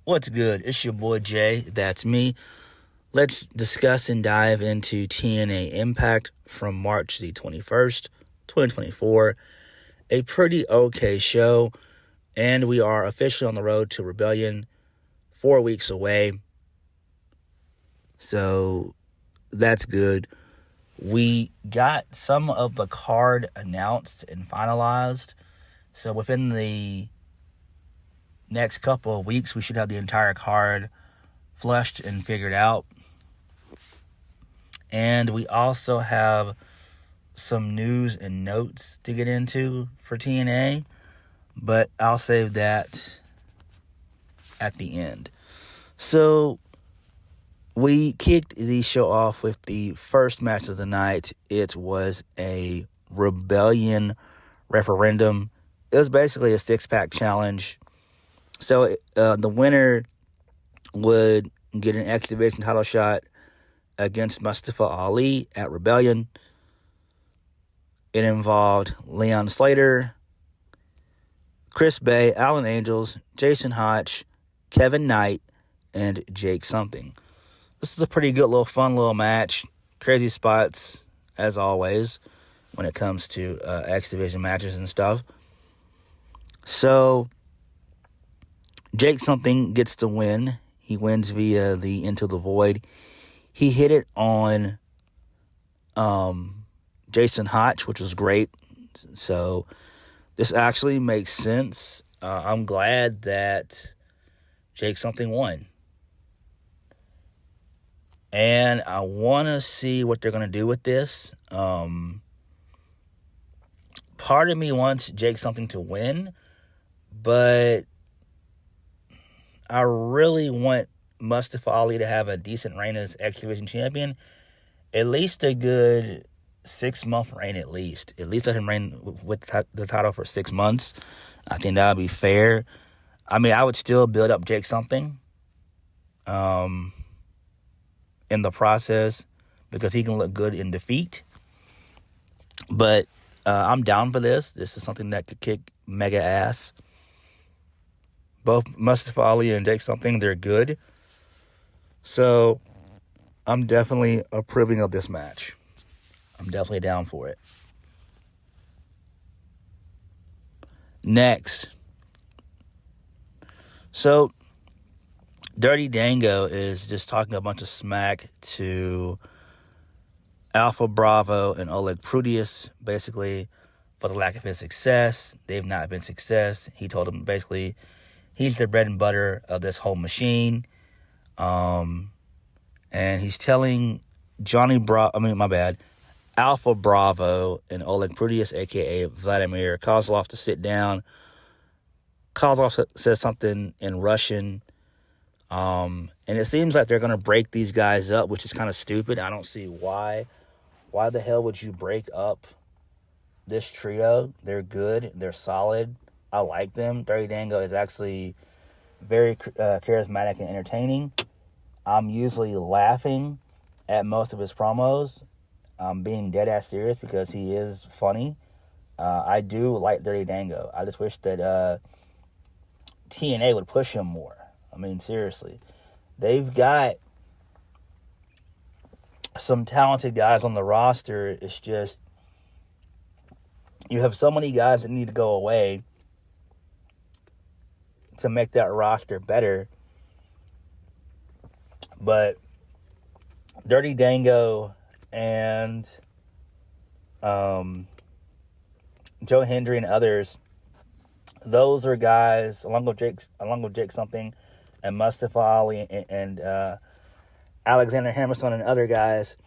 What's good? It's your boy Jay. That's me. Let's discuss and dive into TNA Impact from March the 21st, 2024. A pretty okay show, and we are officially on the road to Rebellion, 4 weeks away. So that's good. We got some of the card announced and finalized. So within the next couple of weeks, we should have the entire card flushed and figured out. And we also have some news and notes to get into for TNA, but I'll save that at the end. So we kicked the show off with the first match of the night. It was a Rebellion referendum. It was basically a six-pack challenge. So the winner would get an X Division title shot against Mustafa Ali at Rebellion. It involved Leon Slater, Chris Bay, Alan Angels, Jason Hotch, Kevin Knight, and Jake something. This is a pretty good fun little match. Crazy spots, as always, when it comes to X Division matches and stuff. So Jake something gets the win. He wins via the Into the Void. He hit it on Jason Hotch, which was great. So this actually makes sense. I'm glad that Jake something won. And I want to see what they're going to do with this. Part of me wants Jake something to win, but I really want Mustafa Ali to have a decent reign as X Division champion. At least a good 6-month reign at least. At least let him reign with the title for 6 months. I think that would be fair. I mean, I would still build up Jake something in the process because he can look good in defeat. But I'm down for this. This is something that could kick mega ass. Both Mustafa Ali and Jake something, they're good. So I'm definitely approving of this match. I'm definitely down for it. Next. So Dirty Dango is just talking a bunch of smack to Alpha Bravo and Oleg Prudius, basically, for the lack of his success. They've not been success. He told them basically he's the bread and butter of this whole machine. And he's telling Alpha Bravo and Oleg Prudius, a.k.a. Vladimir Kozlov, to sit down. Kozlov says something in Russian. And it seems like they're going to break these guys up, which is kind of stupid. I don't see why. Why the hell would you break up this trio? They're good. They're solid. I like them. Dirty Dango is actually very charismatic and entertaining. I'm usually laughing at most of his promos. I'm being dead ass serious because he is funny. I do like Dirty Dango. I just wish that TNA would push him more. I mean, seriously. They've got some talented guys on the roster. It's just you have so many guys that need to go away to make that roster better. But Dirty Dango and Joe Hendry and others, those are guys, along with Jake something, and Mustafa Ali and Alexander Hammerstone and other guys.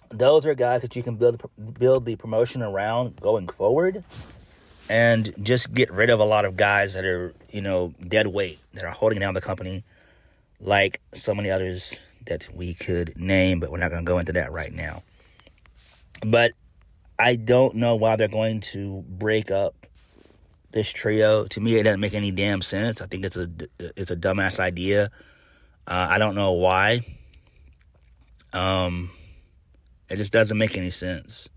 Those are guys that you can build the promotion around going forward, and just get rid of a lot of guys that are, dead weight, that are holding down the company, like so many others that we could name, but we're not going to go into that right now. But I don't know why they're going to break up this trio. To me, it doesn't make any damn sense. I think it's a dumbass idea. I don't know why. It just doesn't make any sense.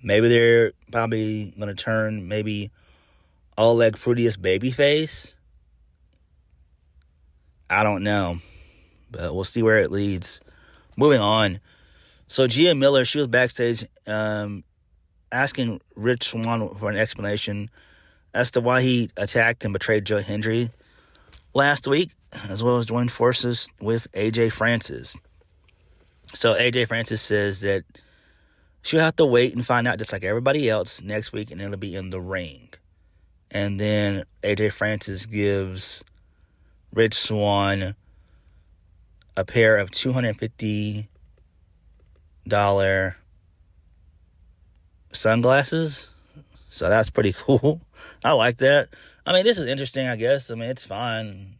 Maybe they're probably going to turn maybe Oleg Prudius babyface I don't know. But we'll see where it leads. Moving on. So Gia Miller, she was backstage asking Rich Swann for an explanation as to why he attacked and betrayed Joe Hendry last week, as well as joined forces with AJ Francis. So AJ Francis says that she'll have to wait and find out just like everybody else next week, and it'll be in the ring. And then AJ Francis gives Rich Swann a pair of $250 sunglasses. So that's pretty cool. I like that. I mean, this is interesting, I guess. I mean, it's fine.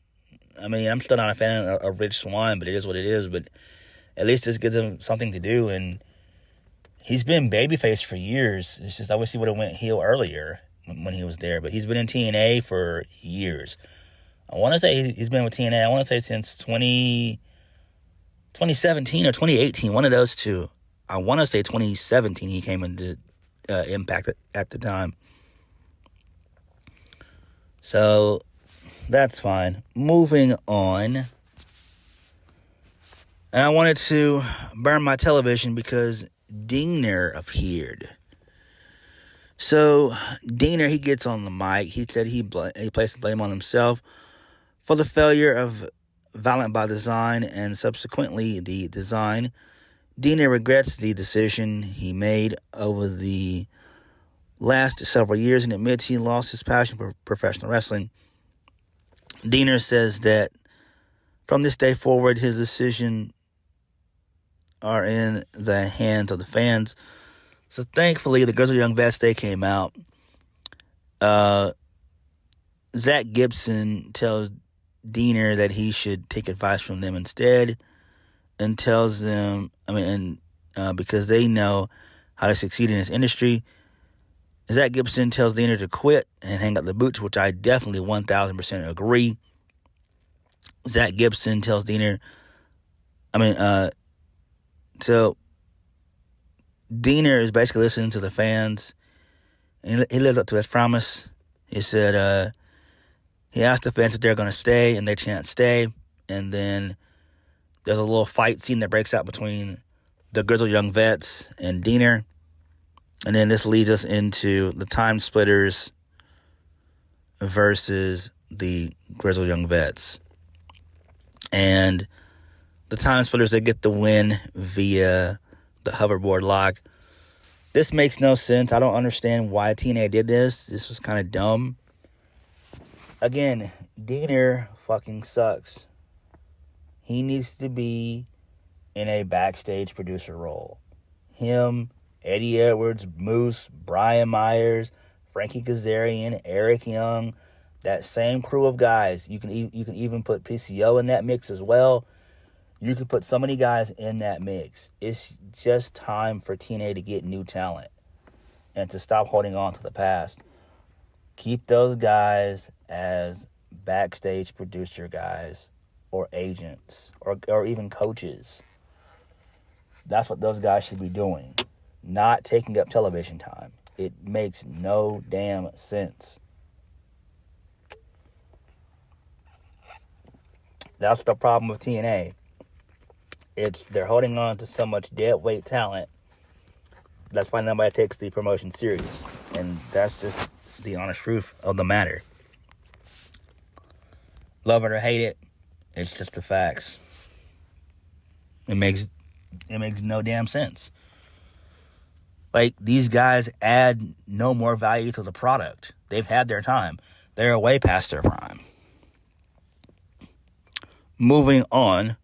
I mean, I'm still not a fan of Rich Swann, but it is what it is. But at least this gives him something to do. And he's been babyface for years. It's just I wish he would have went heel earlier when he was there. But he's been in TNA for years. I want to say he's been with TNA, I want to say since 2017 or 2018, one of those two. I want to say 2017 he came into Impact at the time. So that's fine. Moving on. And I wanted to burn my television because Diener appeared. So Diener, he gets on the mic. He said he placed the blame on himself for the failure of Violent by Design and subsequently the design. Diener regrets the decision he made over the last several years and admits he lost his passion for professional wrestling. Diener says that from this day forward, his decision are in the hands of the fans. So thankfully, the Grizzled Young Vets, they came out. Zach Gibson tells Diener that he should take advice from them instead, and tells them, because they know how to succeed in this industry. Zach Gibson tells Diener to quit and hang up the boots, which I definitely 1000% agree. Zach Gibson tells Diener, so Diener is basically listening to the fans, and he lives up to his promise. He said, he asked the fans if they're going to stay, and they chant stay. And then there's a little fight scene that breaks out between the Grizzled Young Vets and Diener. And then this leads us into the Time Splitters versus the Grizzled Young Vets. And the Time Splitters, they get the win via the hoverboard lock. This makes no sense. I don't understand why TNA did this. This was kind of dumb. Again, Diener fucking sucks. He needs to be in a backstage producer role. Him, Eddie Edwards, Moose, Brian Myers, Frankie Kazarian, Eric Young, that same crew of guys. You can even put PCO in that mix as well. You could put so many guys in that mix. It's just time for TNA to get new talent and to stop holding on to the past. Keep those guys as backstage producer guys or agents or even coaches. That's what those guys should be doing. Not taking up television time. It makes no damn sense. That's the problem with TNA. They're holding on to so much dead weight talent. That's why nobody takes the promotion serious. And that's just the honest truth of the matter. Love it or hate it, it's just the facts. It makes no damn sense. Like, these guys add no more value to the product. They've had their time. They're way past their prime. Moving on.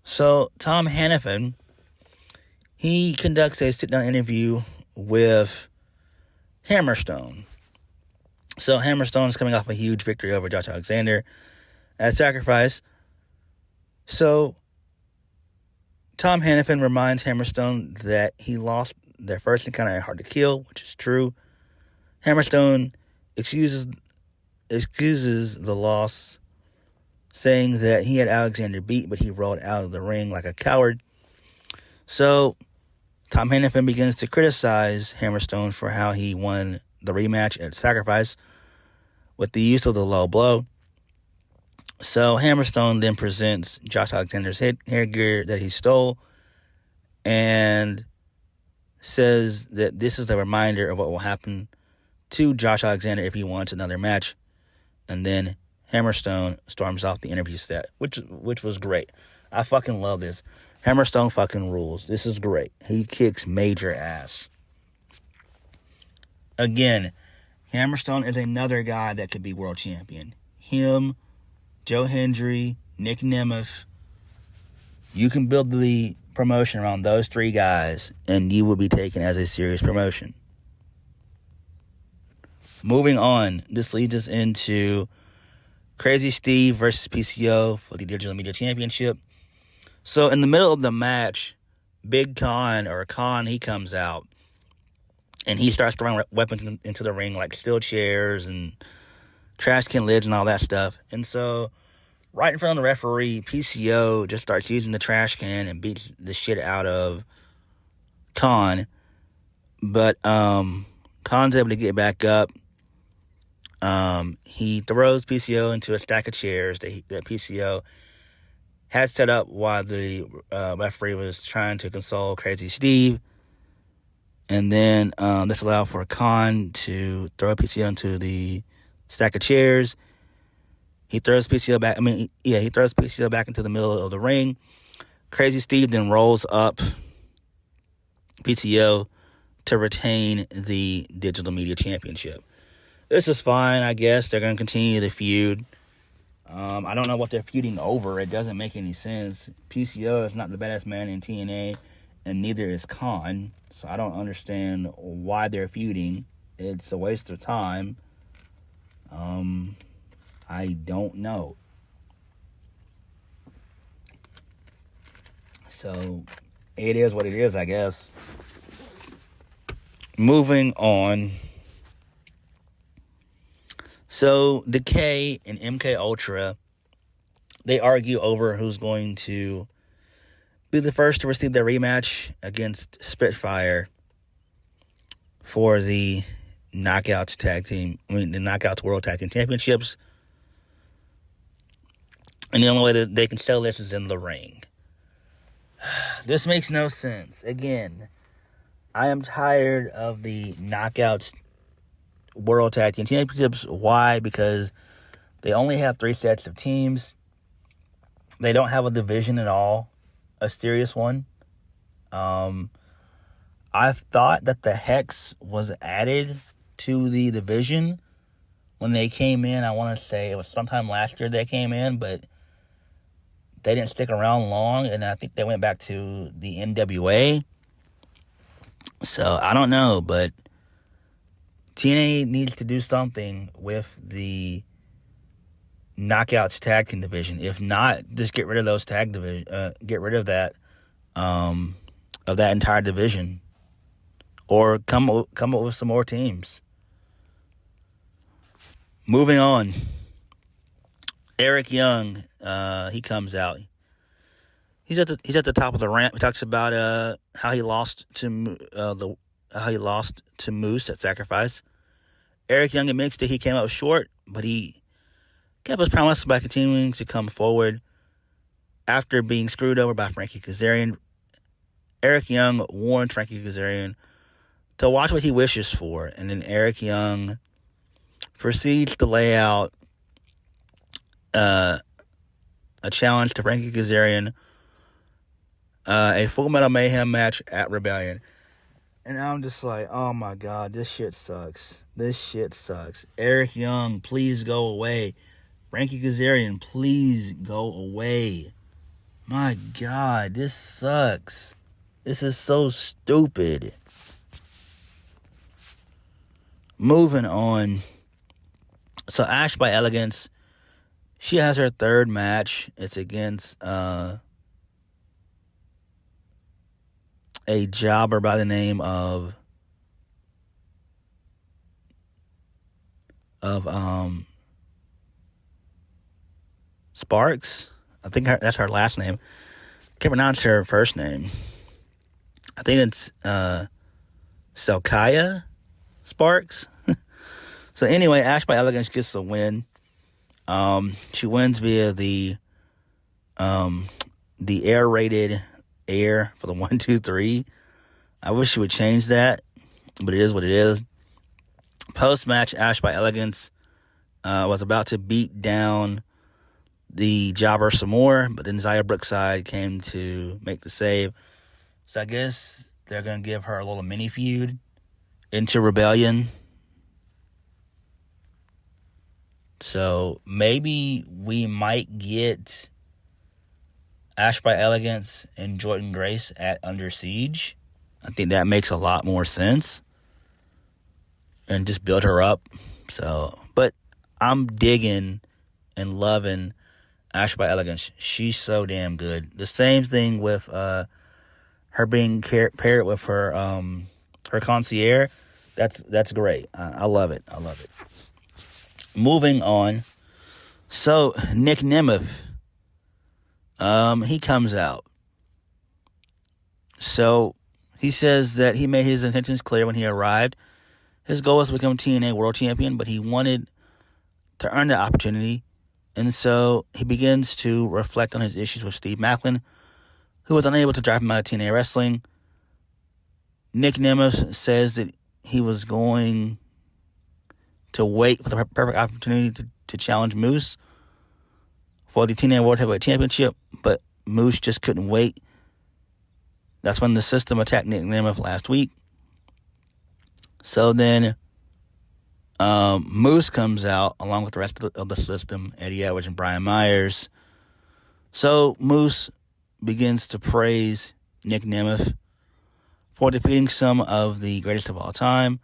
So, Tom Hannafin, he conducts a sit-down interview with Hammerstone. So, Hammerstone is coming off a huge victory over Josh Alexander at Sacrifice. So, Tom Hannafin reminds Hammerstone that he lost their first encounter at Hard to Kill, which is true. Hammerstone excuses the loss, saying that he had Alexander beat, but he rolled out of the ring like a coward. So, Tom Hannafin begins to criticize Hammerstone for how he won the rematch at Sacrifice with the use of the low blow. So Hammerstone then presents Josh Alexander's headgear that he stole and says that this is a reminder of what will happen to Josh Alexander if he wants another match. And then Hammerstone storms off the interview set, which was great. I fucking love this. Hammerstone fucking rules. This is great. He kicks major ass. Again, Hammerstone is another guy that could be world champion. Him, Joe Hendry, Nic Nemeth. You can build the promotion around those three guys, and you will be taken as a serious promotion. Moving on, this leads us into Crazy Steve versus PCO for the Digital Media Championship. So in the middle of the match, Big Kon, he comes out, and he starts throwing weapons into the ring, like steel chairs and trash can lids and all that stuff. And so right in front of the referee, PCO just starts using the trash can and beats the shit out of Kon. But Kon's able to get back up. He throws PCO into a stack of chairs that PCO had set up while the referee was trying to console Crazy Steve. And then this allowed for Kon to throw PCO into the stack of chairs. He throws PCO back. He throws PCO back into the middle of the ring. Crazy Steve then rolls up PCO to retain the Digital Media Championship. This is fine, I guess. They're going to continue the feud. I don't know what they're feuding over. It doesn't make any sense. PCO is not the baddest man in TNA, and neither is Kon. So I don't understand why they're feuding. It's a waste of time. I don't know. So it is what it is, I guess. Moving on. So Decay and MK Ultra, they argue over who's going to be the first to receive their rematch against Spitfire for the Knockouts World Tag Team Championships. And the only way that they can sell this is in the ring. This makes no sense. Again, I am tired of the Knockouts World Tag Team Championships. Why? Because they only have 3 sets of teams. They don't have a division at all, a serious one. I thought that the Hex was added to the division when they came in. I want to say it was sometime last year they came in, but they didn't stick around long, and I think they went back to the NWA. So I don't know, but TNA needs to do something with the Knockouts tag team division. If not, just get rid of those tag division. Get rid of that entire division, or come up with some more teams. Moving on, Eric Young, he comes out. He's at the top of the ramp. He talks about how he lost to Moose at Sacrifice. Eric Young admits that he came up short, but he kept his promise by continuing to come forward. After being screwed over by Frankie Kazarian, Eric Young warned Frankie Kazarian to watch what he wishes for, and then Eric Young proceeds to lay out a challenge to Frankie Kazarian, a Full Metal Mayhem match at Rebellion. And I'm just like, oh my God, this shit sucks. Eric Young, please go away. Frankie Kazarian, please go away. My God, this sucks. This is so stupid. Moving on. So Ash by Elegance, she has her 3rd match. It's against a jobber by the name of Sparks. I think that's her last name. Can't pronounce her first name. I think it's Selkaya Sparks. So anyway, Ash by Elegance gets a win. She wins via the air-rated air for the 1, 2, 3. I wish she would change that, but it is what it is. Post-match, Ash by Elegance was about to beat down the jobber some more, but then Xia Brookside came to make the save. So I guess they're going to give her a little mini feud into Rebellion. So maybe we might get Ash by Elegance and Jordynne Grace at Under Siege. I think that makes a lot more sense. And just build her up. So, but I'm digging and loving Ash by Elegance. She's so damn good. The same thing with her being paired with her concierge. That's great. I love it. I love it. Moving on. So Nic Nemeth, he comes out. So he says that he made his intentions clear when he arrived. His goal was to become TNA World Champion, but he wanted to earn the opportunity. And so he begins to reflect on his issues with Steve Maclin, who was unable to drive him out of TNA Wrestling. Nic Nemeth says that he was going to wait for the perfect opportunity to challenge Moose for the TNA World Heavyweight Championship, but Moose just couldn't wait. That's when the system attacked Nic Nemeth last week. So then Moose comes out along with the rest of the system, Eddie Edwards and Brian Myers. So Moose begins to praise Nic Nemeth for defeating some of the greatest of all time,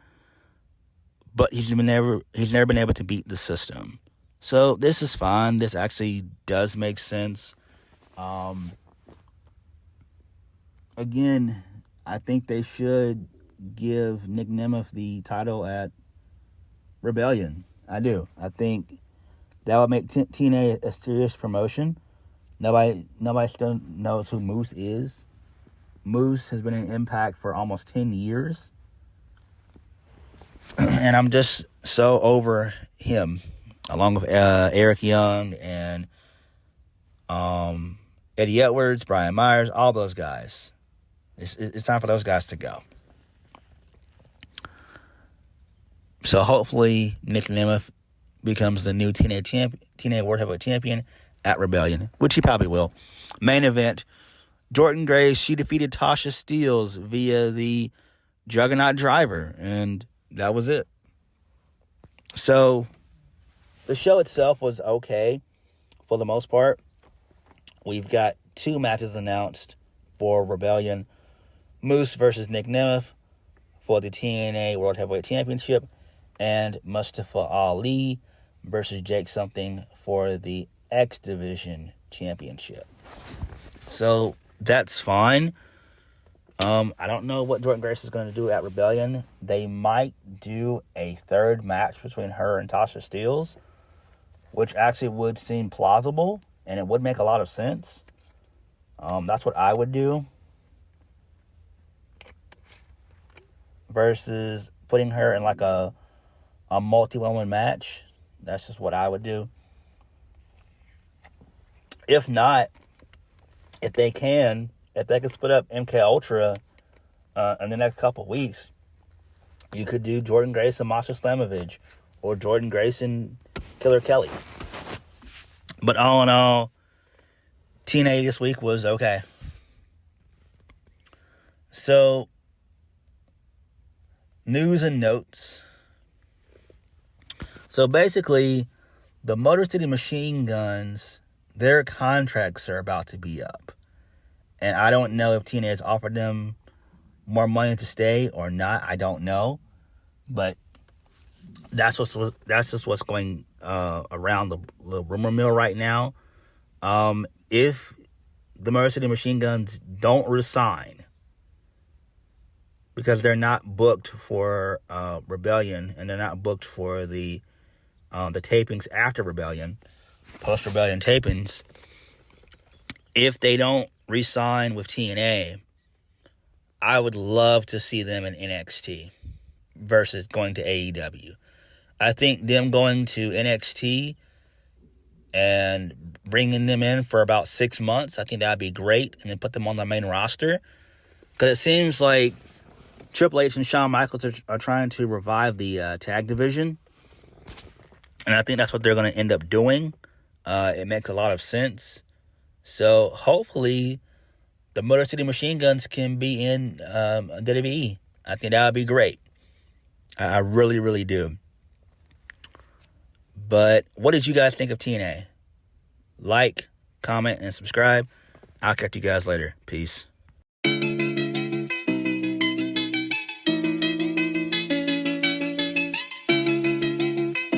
but he's never been able to beat the system. So this is fine. This actually does make sense. Again, I think they should give Nic Nemeth the title at Rebellion. I do. I think that would make TNA a serious promotion. Nobody still knows who Moose is. Moose has been in Impact for almost 10 years. And I'm just so over him, along with Eric Young and Eddie Edwards, Brian Myers, all those guys. It's time for those guys to go. So hopefully Nic Nemeth becomes the new TNA World Heavyweight Champion at Rebellion, which he probably will. Main event, Jordynne Grace, she defeated Tasha Steelz via the Juggernaut Driver, and that was it. So the show itself was okay for the most part. We've got 2 matches announced for Rebellion. Moose versus Nic Nemeth for the TNA World Heavyweight Championship, and Mustafa Ali versus Jake something for the X Division Championship. So that's fine. I don't know what Jordynne Grace is going to do at Rebellion. They might do a third match between her and Tasha Steelz, which actually would seem plausible, and it would make a lot of sense. That's what I would do. Versus putting her in like a multi-woman match. That's just what I would do. If not, if they can split up MK Ultra in the next couple weeks, you could do Jordynne Grace and Masha Slamovich, or Jordynne Grace and Killer Kelly. But all in all, TNA this week was okay. So, news and notes. So basically, the Motor City Machine Guns, their contracts are about to be up. And I don't know if TNA has offered them more money to stay or not. I don't know. But that's just what's going around the rumor mill right now. If the Motor City Machine Guns don't resign, because they're not booked for Rebellion, and they're not booked for the tapings after Rebellion, post-Rebellion tapings, if they don't re-sign with TNA, I would love to see them in NXT versus going to AEW. I think them going to NXT and bringing them in for about 6 months. I think that would be great. And then put them on the main roster. Because it seems like Triple H and Shawn Michaels are trying to revive the tag division. And I think that's what they're going to end up doing. It makes a lot of sense. So hopefully the Motor City Machine Guns can be in WWE. I think that would be great. I really, really do. But what did you guys think of TNA? Like, comment, and subscribe. I'll catch you guys later. Peace.